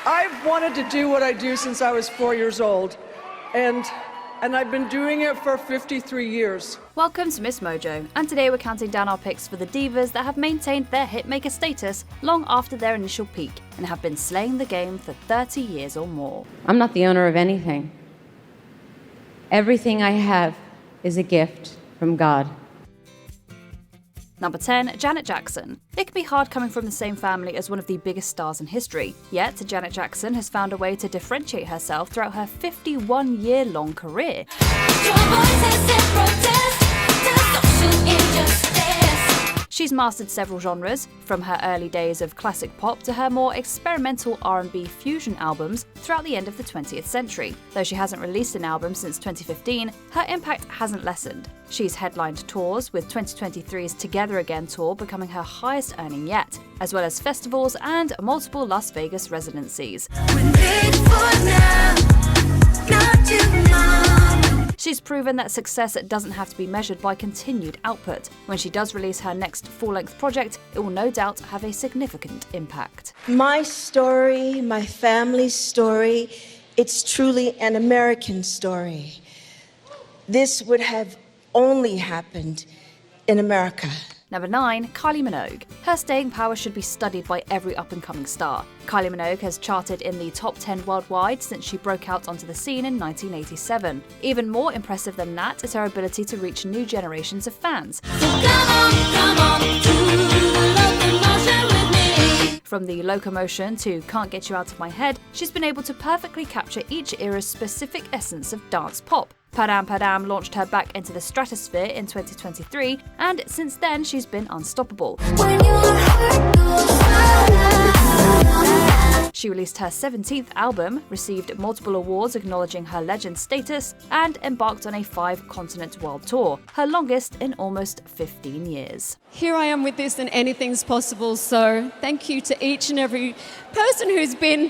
I've wanted to do what I do since I was 4 years old, and I've been doing it for 53 years. Welcome to MsMojo, and today we're counting down our picks for the divas that have maintained their hitmaker status long after their initial peak and have been slaying the game for 30 years or more. I'm not the owner of anything. Everything I have is a gift from God. Number 10, Janet Jackson. It can be hard coming from the same family as one of the biggest stars in history. Yet, Janet Jackson has found a way to differentiate herself throughout her 51-year-long career. She's mastered several genres, from her early days of classic pop to her more experimental R&B fusion albums throughout the end of the 20th century. Though she hasn't released an album since 2015, her impact hasn't lessened. She's headlined tours, with 2023's Together Again tour becoming her highest earning yet, as well as festivals and multiple Las Vegas residencies. She's proven that success doesn't have to be measured by continued output. When she does release her next full-length project, it will no doubt have a significant impact. My story, my family's story, it's truly an American story. This would have only happened in America. Number 9, Kylie Minogue. Her staying power should be studied by every up-and-coming star. Kylie Minogue has charted in the top 10 worldwide since she broke out onto the scene in 1987. Even more impressive than that is her ability to reach new generations of fans. From the Locomotion to Can't Get You Out of My Head, she's been able to perfectly capture each era's specific essence of dance pop. Padam Padam launched her back into the stratosphere in 2023, and since then she's been unstoppable. She released her 17th album, received multiple awards acknowledging her legend status, and embarked on a 5-continent world tour, her longest in almost 15 years. Here I am with this, and anything's possible, so thank you to each and every person who's been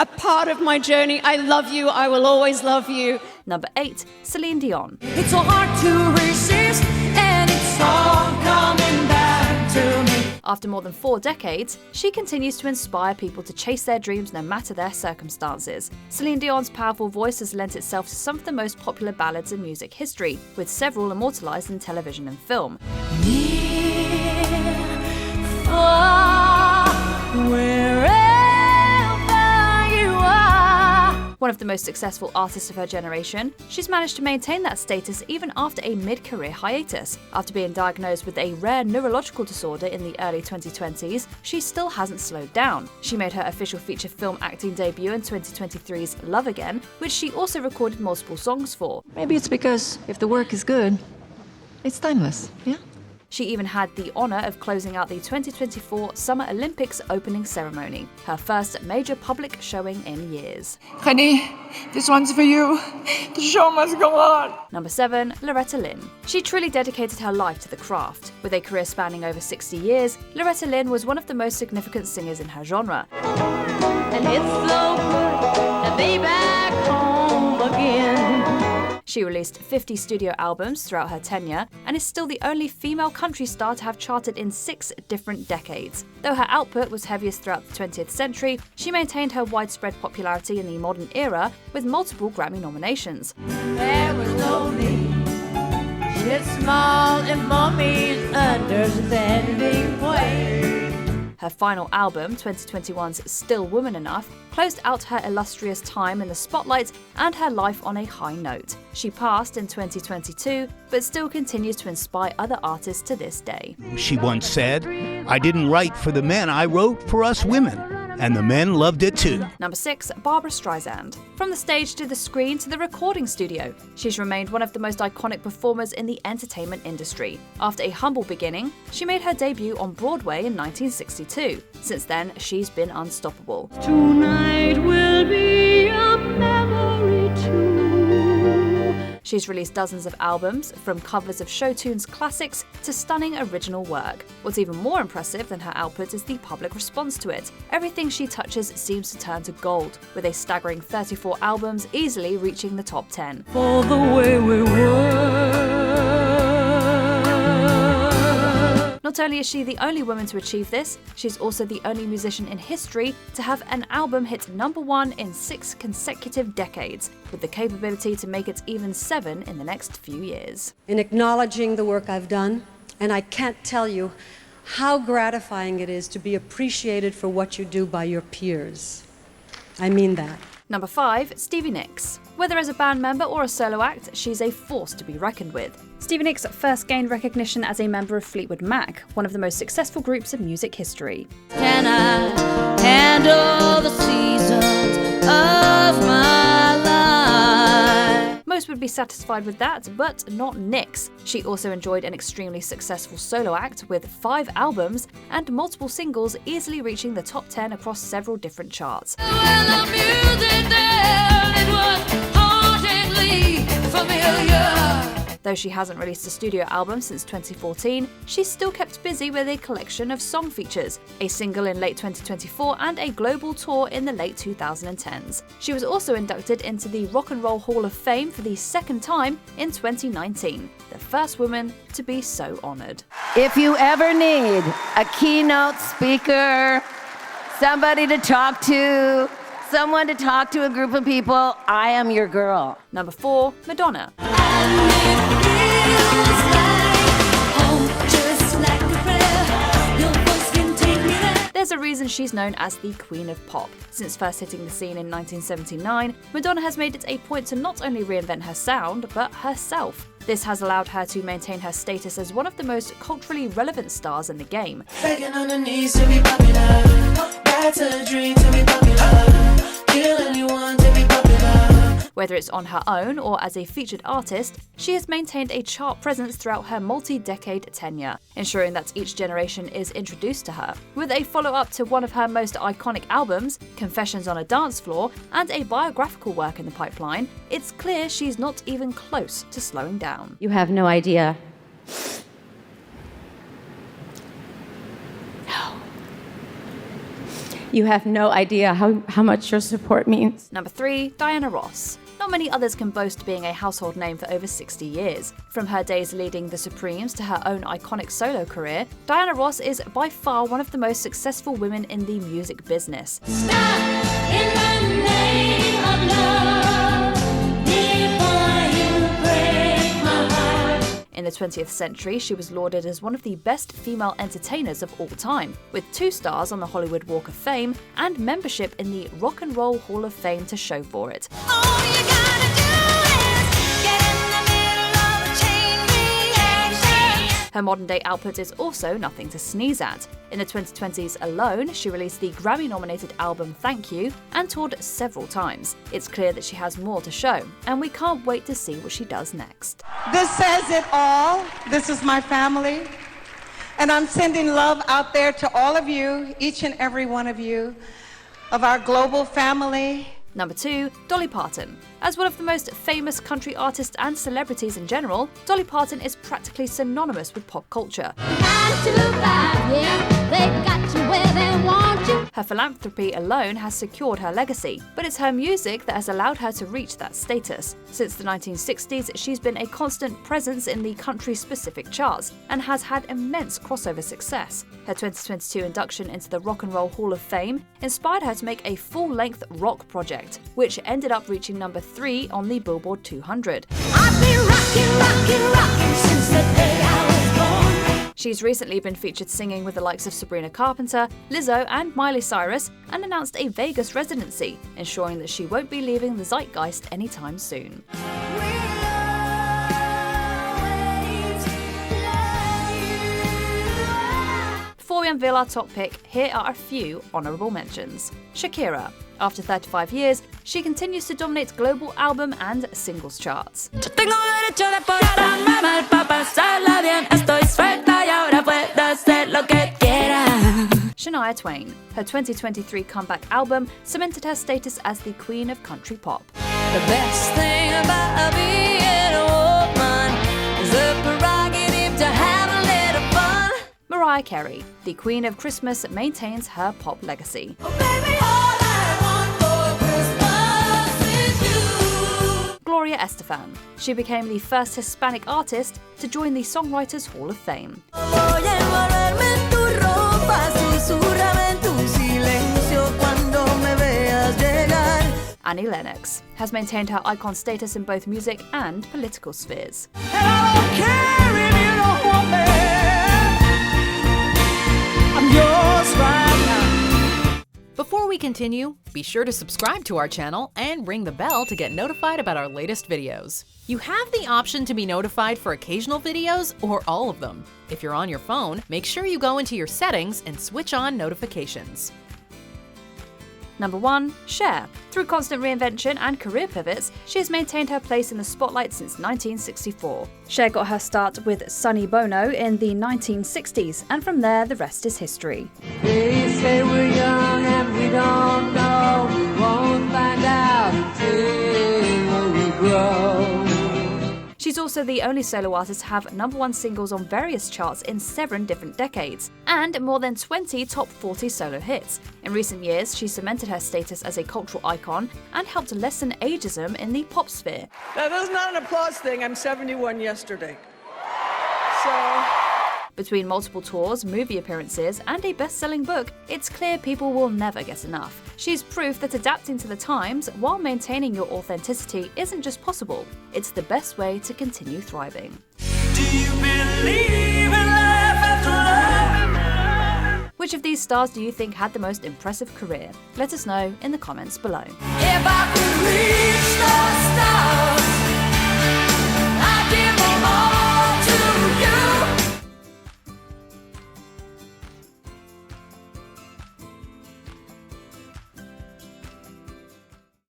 a part of my journey. I love you, I will always love you. Number 8, Celine Dion. It's so hard to resist, and it's all coming back to me. After more than 4 decades, she continues to inspire people to chase their dreams no matter their circumstances. Celine Dion's powerful voice has lent itself to some of the most popular ballads in music history, with several immortalized in television and film. Near, far, wherever you are. One of the most successful artists of her generation, she's managed to maintain that status even after a mid-career hiatus. After being diagnosed with a rare neurological disorder in the early 2020s, she still hasn't slowed down. She made her official feature film acting debut in 2023's Love Again, which she also recorded multiple songs for. Maybe it's because if the work is good, it's timeless, yeah? She even had the honour of closing out the 2024 Summer Olympics opening ceremony, her first major public showing in years. Honey, this one's for you. The show must go on. Number 7, Loretta Lynn. She truly dedicated her life to the craft. With a career spanning over 60 years, Loretta Lynn was one of the most significant singers in her genre. And it's so good to be back home again. She released 50 studio albums throughout her tenure and is still the only female country star to have charted in 6 different decades. Though her output was heaviest throughout the 20th century, she maintained her widespread popularity in the modern era with multiple Grammy nominations. There was no need. She's small and mommy's understanding way. Her final album, 2021's Still Woman Enough, closed out her illustrious time in the spotlight and her life on a high note. She passed in 2022, but still continues to inspire other artists to this day. She once said, "I didn't write for the men, I wrote for us women." And the men loved it too. Number 6, Barbra Streisand. From the stage to the screen to the recording studio, she's remained one of the most iconic performers in the entertainment industry. After a humble beginning, she made her debut on Broadway in 1962. Since then, she's been unstoppable. Tonight will be a memory too. She's released dozens of albums, from covers of show tunes classics to stunning original work. What's even more impressive than her output is the public response to it. Everything she touches seems to turn to gold, with a staggering 34 albums easily reaching the top 10. For the way we were. Not Not only is she the only woman to achieve this, she's also the only musician in history to have an album hit #1 in 6 consecutive decades, with the capability to make it even 7 in the next few years. In acknowledging the work I've done, and I can't tell you how gratifying it is to be appreciated for what you do by your peers. I mean that. Number 5, Stevie Nicks. Whether as a band member or a solo act, she's a force to be reckoned with. Stevie Nicks first gained recognition as a member of Fleetwood Mac, one of the most successful groups in music history. Can I handle the seasons of my life? Most would be satisfied with that, but not Nicks. She also enjoyed an extremely successful solo act with 5 albums and multiple singles easily reaching the top 10 across several different charts. When the music there, it was hauntingly familiar. Though she hasn't released a studio album since 2014, she's still kept busy with a collection of song features, a single in late 2024 and a global tour in the late 2010s. She was also inducted into the Rock and Roll Hall of Fame for the 2nd time in 2019, the first woman to be so honored. If you ever need a keynote speaker, somebody to talk to, someone to talk to a group of people, I am your girl. Number 4, Madonna. There's a reason she's known as the Queen of Pop. Since first hitting the scene in 1979, Madonna has made it a point to not only reinvent her sound, but herself. This has allowed her to maintain her status as one of the most culturally relevant stars in the game. Begging on the knees to be popular. That's a dream to be popular. Kill anyone to be popular. Whether it's on her own or as a featured artist, she has maintained a chart presence throughout her multi-decade tenure, ensuring that each generation is introduced to her. With a follow-up to one of her most iconic albums, Confessions on a Dance Floor, and a biographical work in the pipeline, it's clear she's not even close to slowing down. You have no idea. You have no idea how much your support means. Number 3, Diana Ross. Not many others can boast being a household name for over 60 years. From her days leading the Supremes to her own iconic solo career, Diana Ross is by far one of the most successful women in the music business. Stop in the name of love before you break my heart. In the 20th century, she was lauded as one of the best female entertainers of all time, with 2 stars on the Hollywood Walk of Fame and membership in the Rock and Roll Hall of Fame to show for it. All you gotta do is get in the middle of a chain reaction. Her modern-day output is also nothing to sneeze at. In the 2020s alone, she released the Grammy-nominated album Thank You and toured several times. It's clear that she has more to show, and we can't wait to see what she does next. This says it all. This is my family. And I'm sending love out there to all of you, each and every one of you, of our global family. Number 2, Dolly Parton. As one of the most famous country artists and celebrities in general, Dolly Parton is practically synonymous with pop culture. Her philanthropy alone has secured her legacy, but it's her music that has allowed her to reach that status. Since the 1960s, she's been a constant presence in the country-specific charts and has had immense crossover success. Her 2022 induction into the Rock and Roll Hall of Fame inspired her to make a full-length rock project, which ended up reaching number 3 on the Billboard 200. I've been rockin' since the day I was born. She's recently been featured singing with the likes of Sabrina Carpenter, Lizzo and Miley Cyrus, and announced a Vegas residency, ensuring that she won't be leaving the zeitgeist anytime soon. Before we unveil our top pick, here are a few honourable mentions. Shakira. After 35 years, she continues to dominate global album and singles charts. Shania Twain. Her 2023 comeback album cemented her status as the queen of country pop. The best thing about being a woman is the prerogative to have a little fun. Mariah Carey. The queen of Christmas maintains her pop legacy. Oh, baby, all I want for Christmas is you. Gloria Estefan. She became the first Hispanic artist to join the Songwriters Hall of Fame. Annie Lennox has maintained her icon status in both music and political spheres. Before we continue, be sure to subscribe to our channel and ring the bell to get notified about our latest videos. You have the option to be notified for occasional videos or all of them. If you're on your phone, make sure you go into your settings and switch on notifications. Number 1. Cher. Through constant reinvention and career pivots, she has maintained her place in the spotlight since 1964. Cher got her start with Sonny Bono in the 1960s, and from there the rest is history. They say we're young and we don't know. We won't find out until we grow. She's also the only solo artist to have #1 singles on various charts in 7 different decades, and more than 20 top 40 solo hits. In recent years, she cemented her status as a cultural icon and helped lessen ageism in the pop sphere. Now, that's not an applause thing. I'm 71 yesterday. So... Between multiple tours, movie appearances, and a best-selling book, it's clear people will never get enough. She's proof that adapting to the times while maintaining your authenticity isn't just possible, it's the best way to continue thriving. Do you believe in life after love? Which of these stars do you think had the most impressive career? Let us know in the comments below. If I could reach the stars.